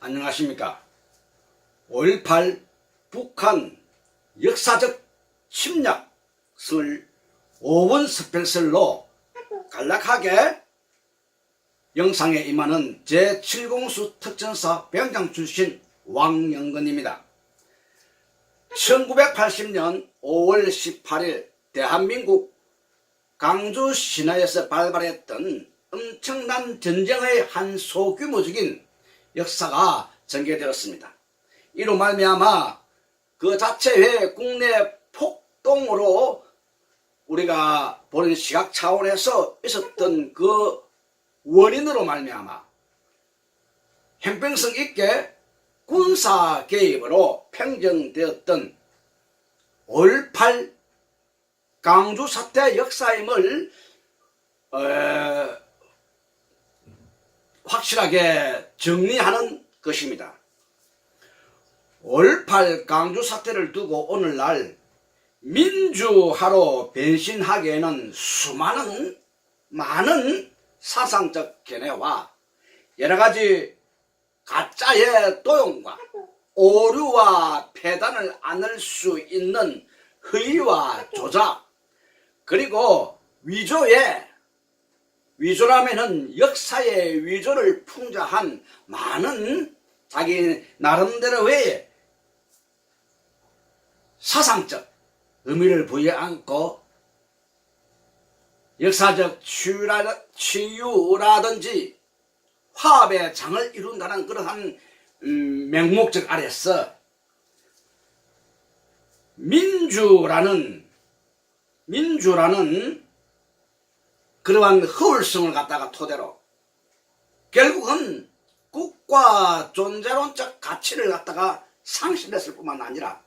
안녕하십니까. 5.18 북한 역사적 침략을 5분 스페셜로 간략하게 영상에 임하는 제7공수 특전사 병장 출신 왕영근입니다. 1980년 5월 18일 대한민국 강주 신화에서 발발했던 엄청난 전쟁의 한 소규모적인 역사가 전개되었습니다. 이로 말미암아 그 자체의 국내 폭동으로 우리가 보는 시각 차원에서 있었던 그 원인으로 말미암아 형평성 있게 군사 개입으로 평정되었던 5.18 강주 사태 역사임을 확실하게 정리하는 것입니다. 5.18 강주 사태를 두고 오늘날 민주화로 변신하기에는 많은 사상적 견해와 여러가지 가짜의 도용과 오류와 폐단을 안을 수 있는 허위와 조작, 그리고 위조라면은 역사의 위조를 풍자한 많은 자기 나름대로의 사상적 의미를 부여안고 역사적 치유라든지 화합의 장을 이룬다는 그러한 맹목적 아래서 민주라는 그러한 허울성을 갖다가 토대로 결국은 국가 존재론적 가치를 갖다가 상실했을 뿐만 아니라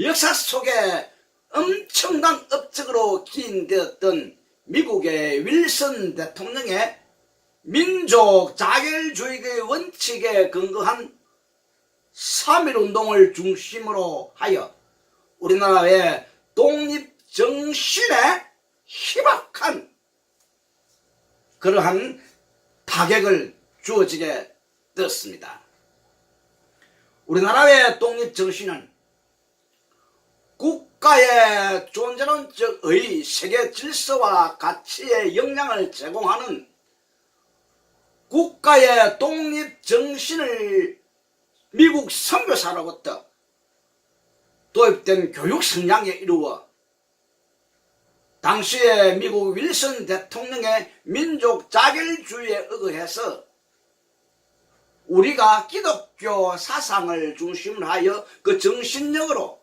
역사 속에 엄청난 업적으로 기인되었던 미국의 윌슨 대통령의 민족 자결주의의 원칙에 근거한 3.1운동을 중심으로 하여 우리나라의 독립정신에 희박한 그러한 타격을 주어지게 되었습니다. 우리나라의 독립정신은 국가의 존재론적의 세계 질서와 가치에 영향을 제공하는 국가의 독립정신을 미국 선교사로부터 도입된 교육 성향에 이루어 당시에 미국 윌슨 대통령의 민족 자결주의에 의거해서 우리가 기독교 사상을 중심으로 하여 그 정신력으로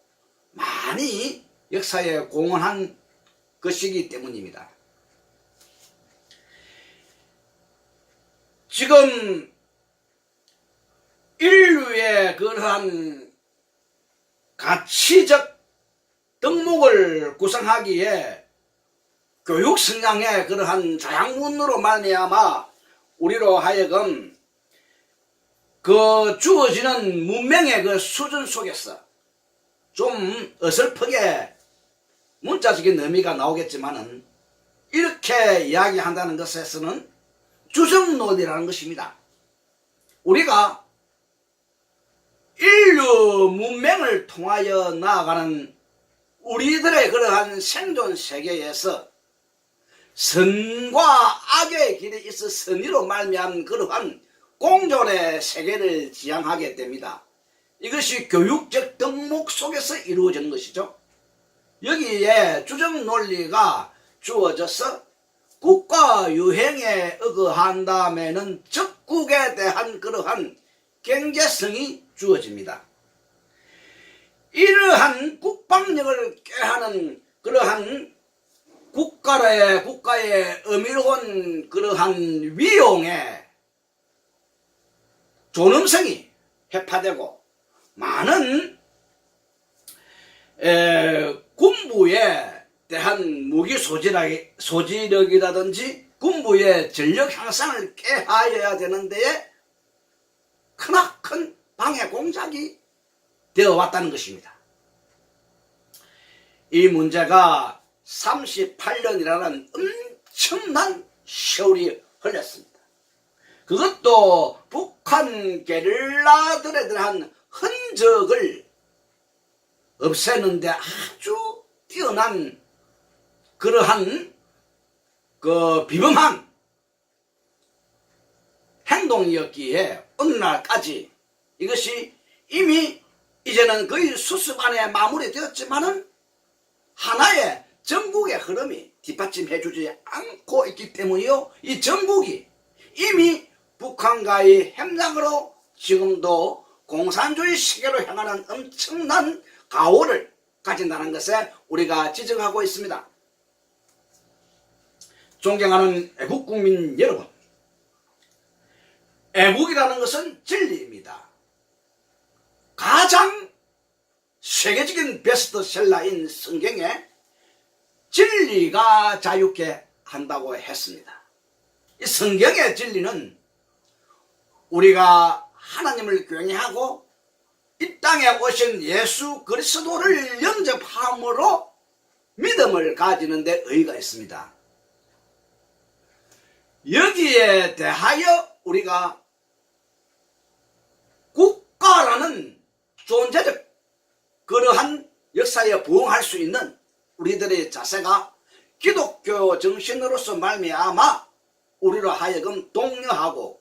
많이 역사에 공헌한 것이기 때문입니다. 지금 인류의 그러한 가치적 덕목을 구성하기에 교육 성향의 그러한 자양분으로 말미암아 우리로 하여금 그 주어지는 문명의 그 수준 속에서 좀 어설프게 문자적인 의미가 나오겠지만은 이렇게 이야기한다는 것에서는 주정론이라는 것입니다. 우리가 인류 문명을 통하여 나아가는 우리들의 그러한 생존 세계에서 선과 악의 길에 있어 선의로 말미암은 그러한 공존의 세계를 지향하게 됩니다. 이것이 교육적 덕목 속에서 이루어지는 것이죠. 여기에 주정 논리가 주어져서 국가 유행에 의거한 다음에는 적국에 대한 그러한 경제성이 주어집니다. 이러한 국방력을 꾀하는 그러한 국가의 의미로운 그러한 위용에 존엄성이 회파되고 많은 군부에 대한 무기 소지력이라든지 군부의 전력 향상을 꾀하여야 되는 데에 크나큰 방해 공작이 되어 왔다는 것입니다. 이 문제가 38년이라는 엄청난 세월이 흘렸습니다. 그것도 북한 게릴라들에 대한 흔적을 없애는데 아주 뛰어난 그러한 그 비범한 행동이었기에 어느 날까지 이것이 이미 이제는 거의 수습 안에 마무리되었지만은 하나의 전국의 흐름이 뒷받침해주지 않고 있기 때문이요. 이 전국이 이미 북한과의 협력으로 지금도 공산주의 시계로 향하는 엄청난 가오를 가진다는 것에 우리가 지적하고 있습니다. 존경하는 애국국민 여러분, 애국이라는 것은 진리입니다. 가장 세계적인 베스트셀러인 성경에 진리가 자유케 한다고 했습니다. 이 성경의 진리는 우리가 하나님을 경외하고 이 땅에 오신 예수 그리스도를 영접함으로 믿음을 가지는 데 의의가 있습니다. 여기에 대하여 우리가 국가라는 존재적 그러한 역사에 부응할 수 있는 우리들의 자세가 기독교 정신으로서 말미암아 우리로 하여금 독려하고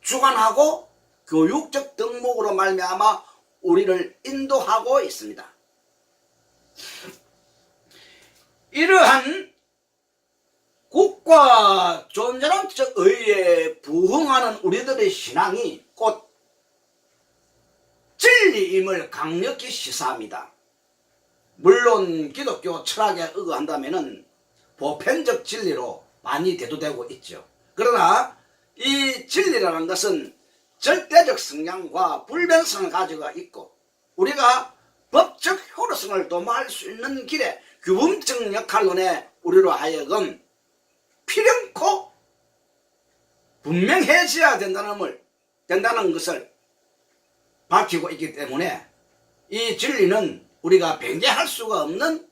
주관하고 교육적 덕목으로 말미암아 우리를 인도하고 있습니다. 이러한 국가 존재론적 의의에 부응하는 우리들의 신앙이 곧 진리임을 강력히 시사합니다. 물론 기독교 철학에 의거한다면 보편적 진리로 많이 대두되고 있죠. 그러나 이 진리라는 것은 절대적 성향과 불변성을 가지고 있고 우리가 법적 효력성을 도모할 수 있는 길에 규범적 역할론에 우리로 하여금 필연코 분명해져야 된다는 것을 밝히고 있기 때문에 이 진리는 우리가 변개할 수가 없는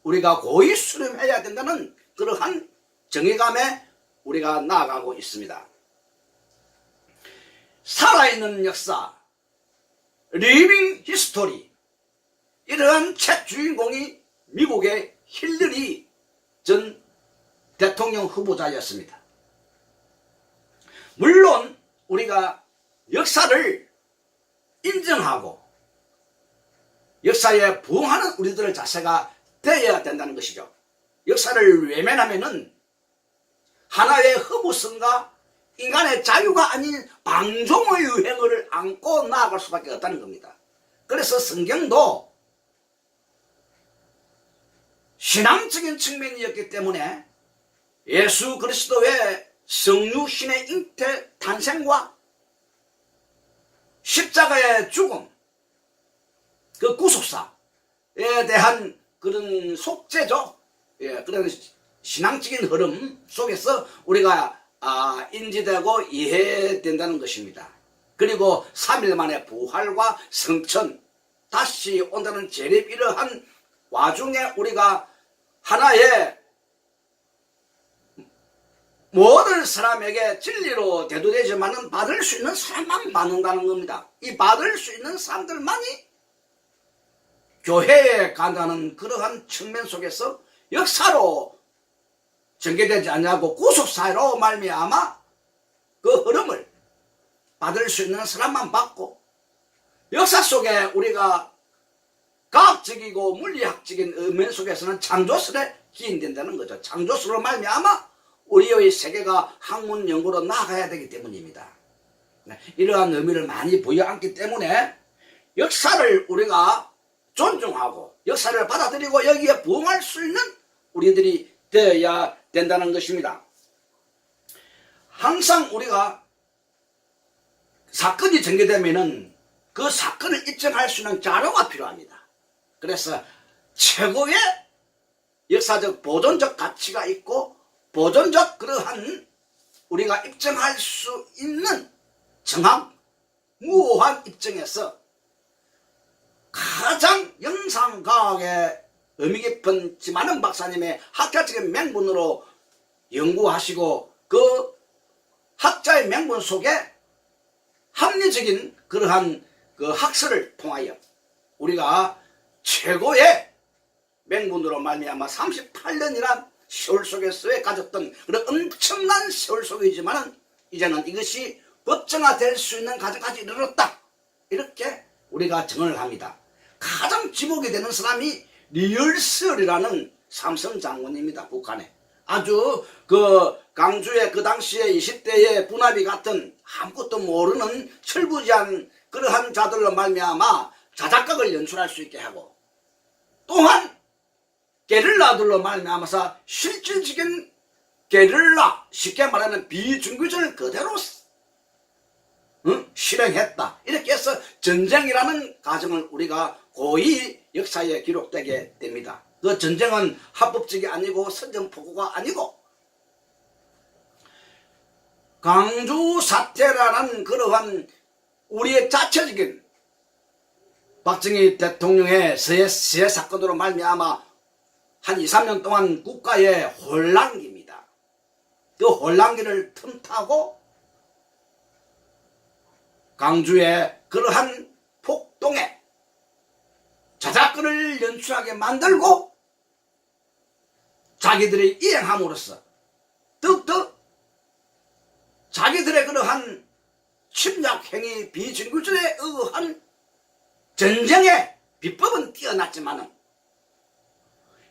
우리가 고의 수렴해야 된다는 그러한 정의감에 우리가 나아가고 있습니다. 살아있는 역사, 리빙 히스토리, 이러한 책 주인공이 미국의 힐러리 전 대통령 후보자였습니다. 물론 우리가 역사를 인정하고 역사에 부응하는 우리들의 자세가 되어야 된다는 것이죠. 역사를 외면하면은 하나의 허무성과 인간의 자유가 아닌 방종의 유행을 안고 나아갈 수밖에 없다는 겁니다. 그래서 성경도 신앙적인 측면이었기 때문에 예수 그리스도의 성육신의 잉태 탄생과 십자가의 죽음, 그 구속사에 대한 그런 속죄죠. 그런 신앙적인 흐름 속에서 우리가 인지되고 이해된다는 것입니다. 그리고 3일 만에 부활과 성천, 다시 온다는 재림, 이러한 와중에 우리가 하나의 모든 사람에게 진리로 대두되지만은 받을 수 있는 사람만 받는다는 겁니다. 이 받을 수 있는 사람들만이 교회에 간다는 그러한 측면 속에서 역사로 전개되지 않냐고 구속사로 말미암아 그 흐름을 받을 수 있는 사람만 받고 역사 속에 우리가 과학적이고 물리학적인 의미 속에서는 창조설에 기인된다는 거죠. 창조설로 말미암아 우리의 세계가 학문 연구로 나아가야 되기 때문입니다. 이러한 의미를 많이 부여안기 때문에 역사를 우리가 존중하고 역사를 받아들이고 여기에 부응할 수 있는 우리들이 되어야 된다는 것입니다. 항상 우리가 사건이 전개되면은 그 사건을 입증할 수 있는 자료가 필요합니다. 그래서 최고의 역사적 보존적 가치가 있고 보존적 그러한 우리가 입증할 수 있는 정확 무오한 입증에서 가장 영상과학의 의미 깊은 지만은 박사님의 학자적인 맹문으로 연구하시고 그 학자의 명분 속에 합리적인 그러한 그 학설을 통하여 우리가 최고의 명분으로 말미암아 38년이란 세월 속에서의 가졌던 그런 엄청난 세월 속이지만 이제는 이것이 법정화될 수 있는 가정까지 이르렀다. 이렇게 우리가 정언을 합니다. 가장 지목이 되는 사람이 리얼설이라는 삼성 장군입니다. 북한에. 아주 그 강주의 그 당시에 20대의 분합이 같은 아무것도 모르는 철부지한 그러한 자들로 말미암아 자작극을 연출할 수 있게 하고 또한 게릴라들로 말미암아서 실질적인 게릴라 쉽게 말하는 비준규전을 그대로 실행했다. 이렇게 해서 전쟁이라는 과정을 우리가 고이 역사에 기록되게 됩니다. 그 전쟁은 합법적이 아니고 선전포고가 아니고 강주 사태라는 그러한 우리의 자체적인 박정희 대통령의 서해 사건으로 말미암아 한 2, 3년 동안 국가의 혼란기입니다. 그 혼란기를 틈타고 강주의 그러한 폭동에 자작극을 연출하게 만들고 자기들이 이행함으로써 더욱더 자기들의 그러한 침략행위 비준규전에 의한 전쟁의 비법은 뛰어났지만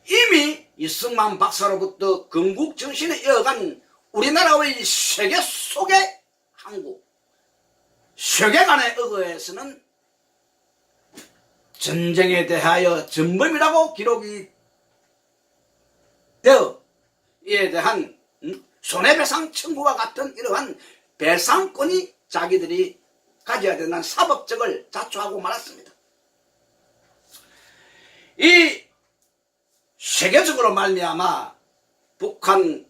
이미 이승만 박사로부터 건국정신에 이어간 우리나라의 세계 속의 한국 세계관에 의거해서는 전쟁에 대하여 전범이라고 기록이 되어 이에 대한 손해배상 청구와 같은 이러한 배상권이 자기들이 가져야 되는 사법적을 자초하고 말았습니다. 이 세계적으로 말미암아 북한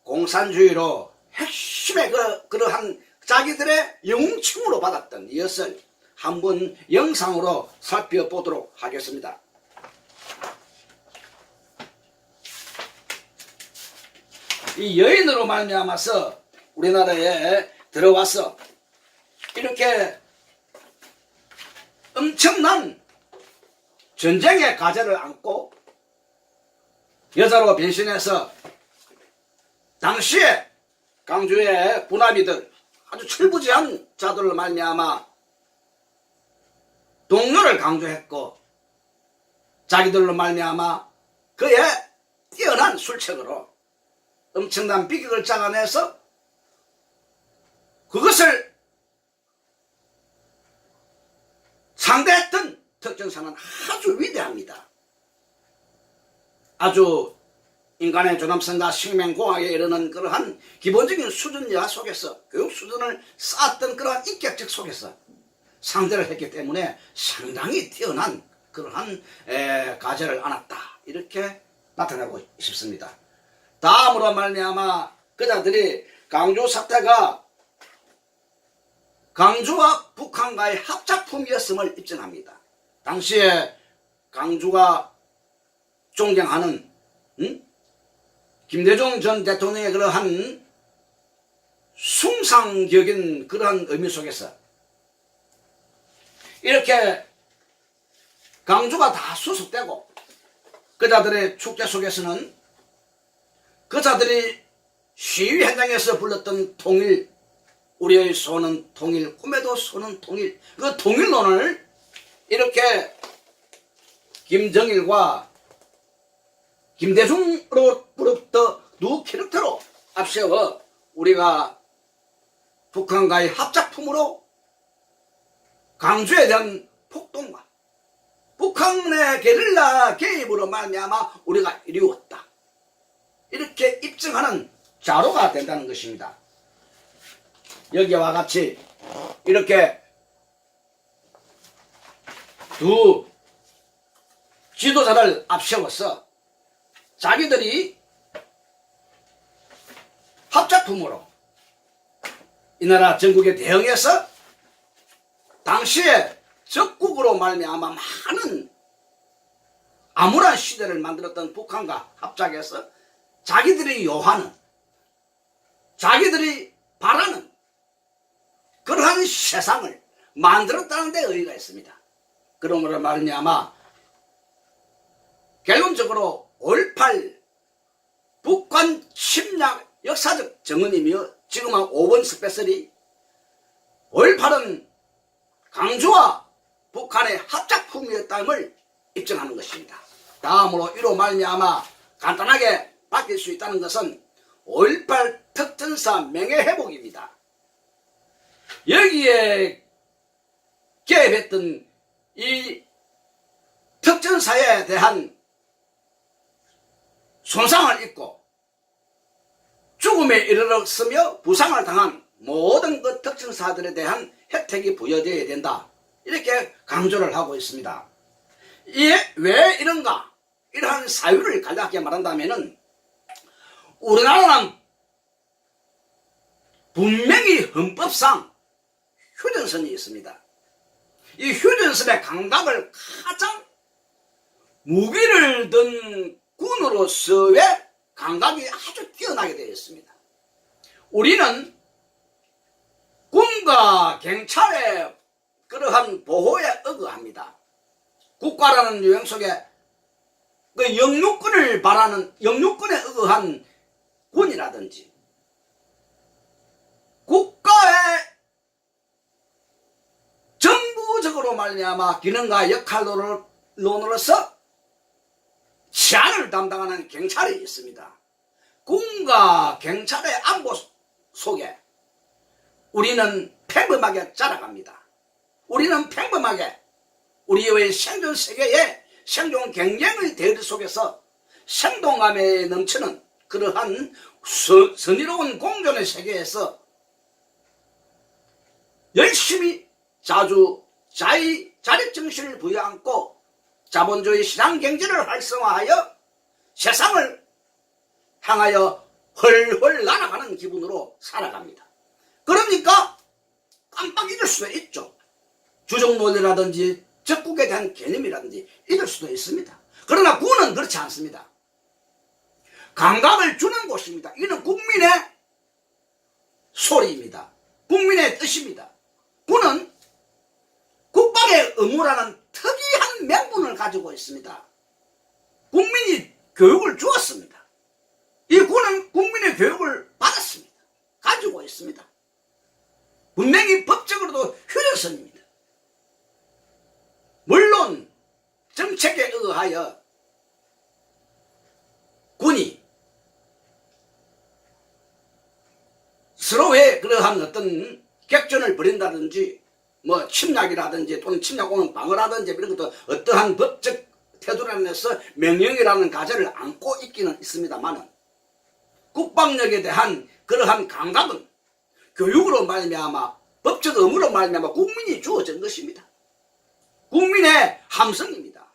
공산주의로 핵심의 그러한 자기들의 영웅칭으로 받았던 이것을 한번 영상으로 살펴보도록 하겠습니다. 이 여인으로 말미암아서 우리나라에 들어와서 이렇게 엄청난 전쟁의 가제를 안고 여자로 변신해서 당시에 강주의 분합이들 아주 철부지한 자들로 말미암아 동료를 강조했고 자기들로 말미암아 그의 뛰어난 술책으로 엄청난 비극을 짜내서 그것을 상대했던 특전사는 아주 위대합니다. 아주 인간의 존엄성과 생명공학에 이르는 그러한 기본적인 수준이와 속에서 교육 수준을 쌓았던 그러한 인격적 속에서 상대를 했기 때문에 상당히 뛰어난 그러한 가제를 안았다. 이렇게 나타나고 싶습니다. 다음으로 말미암아 그자들이 강주 사태가 강주와 북한과의 합작품이었음을 입증합니다. 당시에 강주가 존경하는 김대중 전 대통령의 그러한 숭상적인 그러한 의미 속에서 이렇게 강주가 다 수습되고 그자들의 축제 속에서는 그자들이 시위 현장에서 불렀던 통일, 우리의 소는 통일, 꿈에도 소는 통일, 그 통일론을 이렇게 김정일과 김대중으로부터 두 캐릭터로 앞세워 우리가 북한과의 합작품으로 강주에 대한 폭동과 북한의 게릴라 개입으로 말미암아 우리가 이루었다. 이렇게 입증하는 자료가 된다는 것입니다. 여기와 같이 이렇게 두 지도자를 앞세워서 자기들이 합작품으로 이 나라 전국에 대응해서 당시에 적국으로 말미암아 많은 암울한 시대를 만들었던 북한과 합작해서 자기들이 요하는 자기들이 바라는 그러한 세상을 만들었다는 데 의의가 있습니다. 그러므로 말미암아 결론적으로 5.18 북한 침략 역사적 정언이며 지금은 5번 스페셜이 5.18은 강주와 북한의 합작품이었다임을 입증하는 것입니다. 다음으로 이로 말미암아 간단하게 바뀔 수 있다는 것은 5.18 특전사 명예회복입니다. 여기에 개입했던 이 특전사에 대한 손상을 입고 죽음에 이르렀으며 부상을 당한 모든 그 특전사들에 대한 혜택이 부여되어야 된다. 이렇게 강조를 하고 있습니다. 이게 왜 이런가? 이러한 사유를 간략하게 말한다면은 우리나라는 분명히 헌법상 휴전선이 있습니다. 이 휴전선의 감각을 가장 무기를 든 군으로서의 감각이 아주 뛰어나게 되어 있습니다. 우리는 군과 경찰의 그러한 보호에 의거합니다. 국가라는 유형 속에 그 영유권을 바라는 영유권에 의거한 군이라든지 국가의 정부적으로 말미암아 기능과 역할론으로서 치안을 담당하는 경찰이 있습니다. 군과 경찰의 안보 속에 우리는 평범하게 자라갑니다. 우리는 평범하게 우리의 생존 세계에 생존 경쟁의 대리 속에서 생동감에 넘치는 그러한 선의로운 공존의 세계에서 열심히 자주 자립정신을 부여안고 자본주의 시장경제를 활성화하여 세상을 향하여 훨훨 날아가는 기분으로 살아갑니다. 그러니까 깜빡 잊을 수도 있죠. 주종논리라든지 적국에 대한 개념이라든지 잊을 수도 있습니다. 그러나 군은 그렇지 않습니다. 감각을 주는 곳입니다. 이는 국민의 소리입니다. 국민의 뜻입니다. 군은 국방의 의무라는 특이한 명분을 가지고 있습니다. 국민이 교육을 주었습니다. 이 군은 국민의 교육을 받았습니다. 가지고 있습니다. 분명히 법적으로도 휴전선입니다. 물론 정책에 의하여 군이 서로의 그러한 어떤 격전을 벌인다든지 뭐 침략이라든지 또는 침략 오는 방어라든지 이런 것도 어떠한 법적 태도라면서 명령이라는 가제를 안고 있기는 있습니다만 국방력에 대한 그러한 감각은 교육으로 말미암아 법적 의무로 말미암아 국민이 주어진 것입니다. 국민의 함성입니다.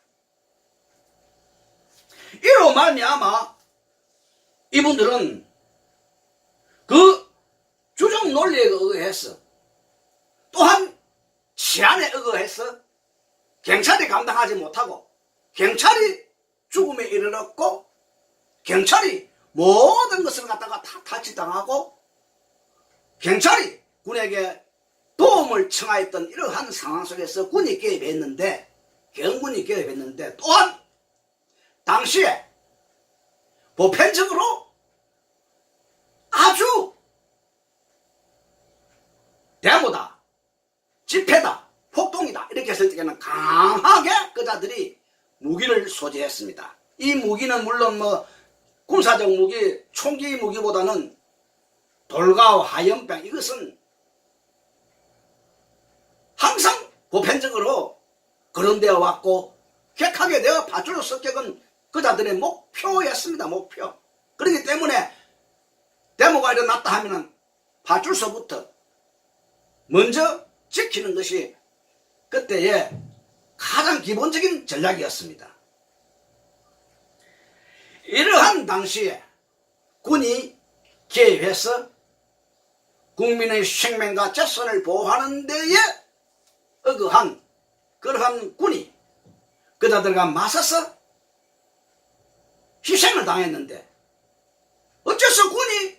이로 말미암아 이분들은 그 주종 논리에 의해서 또한 치안에 의해서 경찰이 감당하지 못하고 경찰이 죽음에 이르렀고 경찰이 모든 것을 갖다가 다 타치당하고 경찰이 군에게 도움을 청하였던 이러한 상황 속에서 군이 개입했는데 경군이 개입했는데 또한 당시에 보편적으로 아주 데모다 집회다 폭동이다 이렇게 했을 때는 강하게 그자들이 무기를 소지했습니다. 이 무기는 물론 뭐 군사적 무기 총기 무기보다는 돌과 화염병 이것은 항상 보편적으로 거론되어 왔고 격하게 되어 파출소 습격은 그자들의 목표였습니다. 목표. 그렇기 때문에 데모가 일어났다 하면은 파출소부터 먼저 지키는 것이 그때의 가장 기본적인 전략이었습니다. 이러한 당시에 군이 개입해서 국민의 생명과 재산을 보호하는 데에 의거한 그러한 군이 그자들과 맞서서 희생을 당했는데 어째서 군이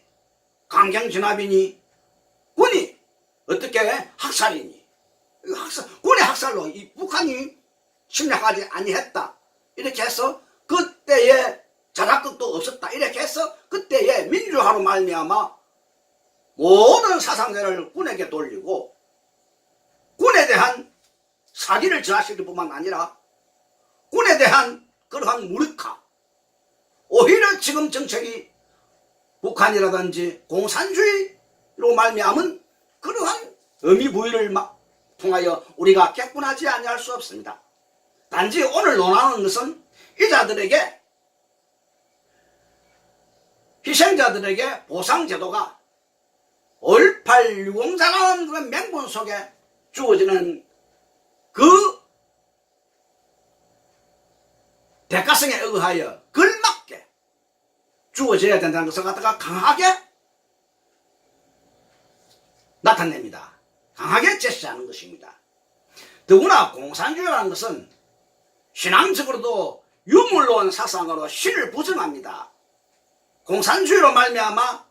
강경진압이니 어떻게 학살이니? 군의 학살로 이 북한이 침략하지 아니했다. 이렇게 해서 그때의 자작극도 없었다. 이렇게 해서 그때의 민주화로 말미암아 모든 사상자를 군에게 돌리고 군에 대한 사기를 저하시킬 뿐만 아니라 군에 대한 그러한 무력화, 오히려 지금 정책이 북한이라든지 공산주의로 말미암은 그러한 의미부여를 통하여 우리가 객관하지 아니할 수 없습니다. 단지 오늘 논하는 것은 이 자들에게, 희생자들에게 보상제도가 5.18 유공자라는 그런 명분 속에 주어지는 그 대가성에 의하여 걸맞게 주어져야 된다는 것을 갖다가 강하게 나타냅니다. 강하게 제시하는 것입니다. 더구나 공산주의라는 것은 신앙적으로도 유물론 사상으로 신을 부정합니다. 공산주의로 말미암아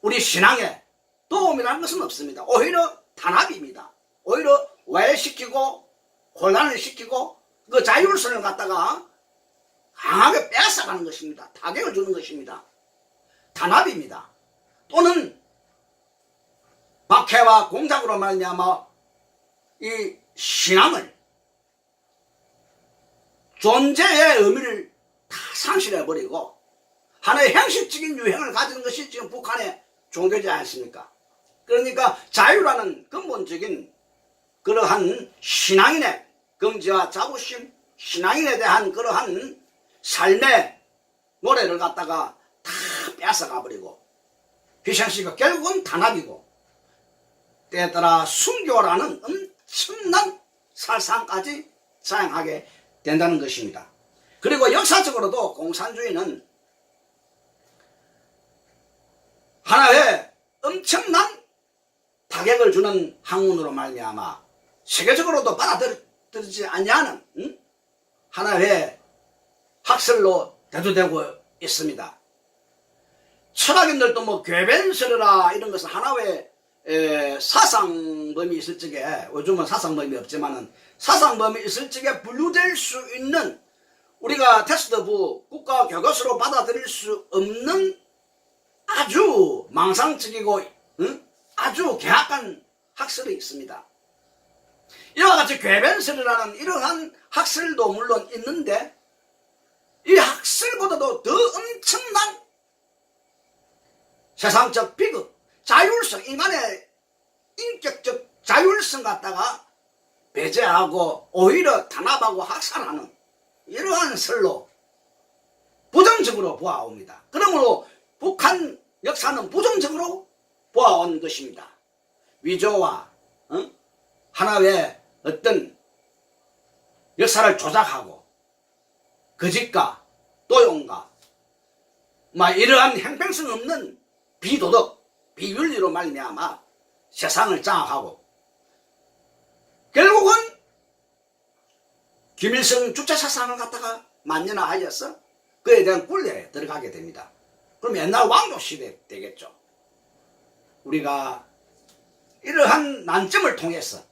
우리 신앙에 도움이라는 것은 없습니다. 오히려 탄압입니다. 오히려 오해시키고 혼란을 시키고 그 자율성을 갖다가 강하게 빼앗아가는 것입니다. 타격을 주는 것입니다. 탄압입니다. 또는 박해와 공작으로 말미암아 이 신앙을, 존재의 의미를 다 상실해버리고 하나의 형식적인 유형을 가지는 것이 지금 북한의 종교지 않습니까? 그러니까 자유라는 근본적인 그러한 신앙인의 긍지와 자부심, 신앙인에 대한 그러한 삶의 노래를 갖다가 다 뺏어가버리고 희생시키고 결국은 탄압이고 때에 따라 순교라는 엄청난 살상까지 사용하게 된다는 것입니다. 그리고 역사적으로도 공산주의는 하나의 엄청난 타격을 주는 학문으로 말미암아 세계적으로도 받아들이지 아니하는 하나의 학설로 대두되고 있습니다. 철학인들도 뭐 괴변설이라 이런 것은 하나의 사상범위 있을 적에, 요즘은 사상범위 없지만은 사상범위 있을 적에 분류될 수 있는, 우리가 테스트부 국가교과서로 받아들일 수 없는 아주 망상적이고 아주 개악한 학설이 있습니다. 이와 같이 괴변설이라는 이러한 학설도 물론 있는데 이 학설보다도 더 엄청난 세상적 비극, 자율성, 인간의 인격적 자율성 갖다가 배제하고 오히려 탄압하고 학살하는 이러한 설로 부정적으로 보아옵니다. 그러므로 북한 역사는 부정적으로 보아온 것입니다. 위조와 하나의 어떤 역사를 조작하고 거짓과 도용과 이러한 형평성 없는 비도덕, 비윤리로 말미암아 세상을 장악하고 결국은 김일성 주체사상을 갖다가 만연화하여서 그에 대한 굴레에 들어가게 됩니다. 그럼 옛날 왕조 시대 되겠죠. 우리가 이러한 난점을 통해서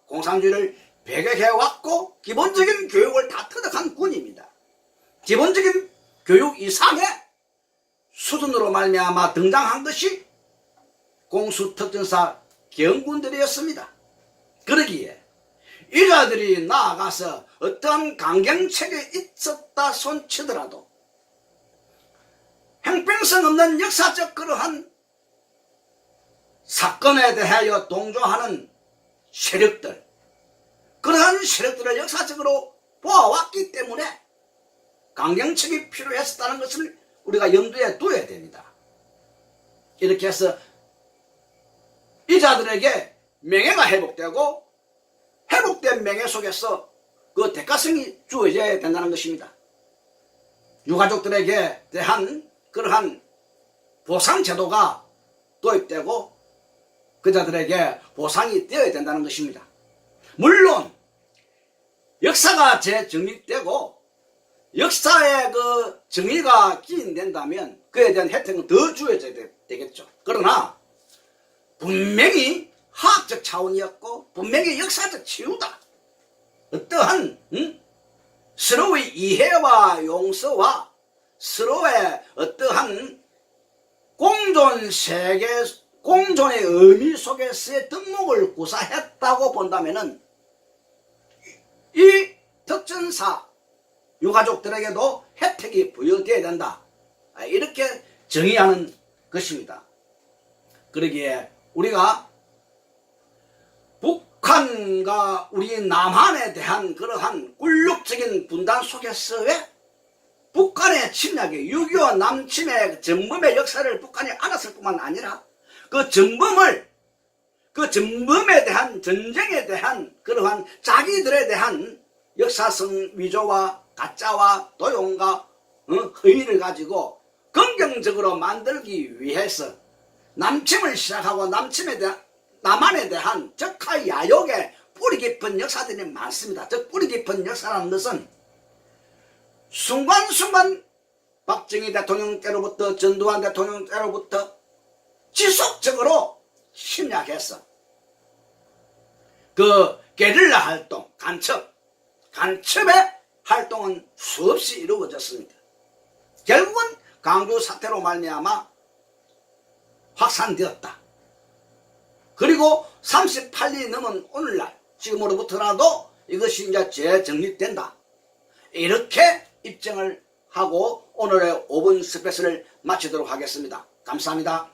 공산주의를 배격해왔고 기본적인 교육을 다 터득한 군입니다. 기본적인 교육 이상의 수준으로 말미암아 등장한 것이 공수특전사 경군들이었습니다. 그러기에 이 자들이 나아가서 어떠한 강경책에 있었다 손치더라도 형평성 없는 역사적 그러한 사건에 대하여 동조하는 세력들, 그러한 세력들을 역사적으로 보아왔기 때문에 강경책이 필요했었다는 것을 우리가 염두에 둬야 됩니다. 이렇게 해서 이 자들에게 명예가 회복되고 회복된 명예 속에서 그 대가성이 주어져야 된다는 것입니다. 유가족들에게 대한 그러한 보상제도가 도입되고 그 자들에게 보상이 되어야 된다는 것입니다. 물론 역사가 재정립되고 역사의 그 정의가 기인된다면 그에 대한 혜택은 더 주어져야 되겠죠. 그러나 분명히 화학적 차원이었고 분명히 역사적 치유다. 어떠한 서로의 이해와 용서와 서로의 어떠한 공존세계 공존의 의미 속에서의 덕목을 구사했다고 본다면은 이 덕전사 유가족들에게도 혜택이 부여되어야 된다. 이렇게 정의하는 것입니다. 그러기에 우리가 북한과 우리 남한에 대한 그러한 굴욕적인 분단 속에서의 북한의 침략의 6.25 남침의 전범의 역사를 북한이 알았을 뿐만 아니라 그 전범에 대한 전쟁에 대한 그러한 자기들에 대한 역사성 위조와 가짜와 도용과 허위를 가지고 긍정적으로 만들기 위해서 남침을 시작하고 남한에 대한 적화 야욕의 뿌리 깊은 역사들이 많습니다. 즉 뿌리 깊은 역사라는 것은 순간순간 박정희 대통령 때로부터 전두환 대통령 때로부터 지속적으로 침략해서 그 게릴라 활동, 간첩의 활동은 수없이 이루어졌습니다. 결국은 강주 사태로 말미암아 확산되었다. 그리고 38년이 넘은 오늘날 지금으로부터라도 이것이 이제 재정립된다. 이렇게 입증을 하고 오늘의 5분 스페셜을 마치도록 하겠습니다. 감사합니다.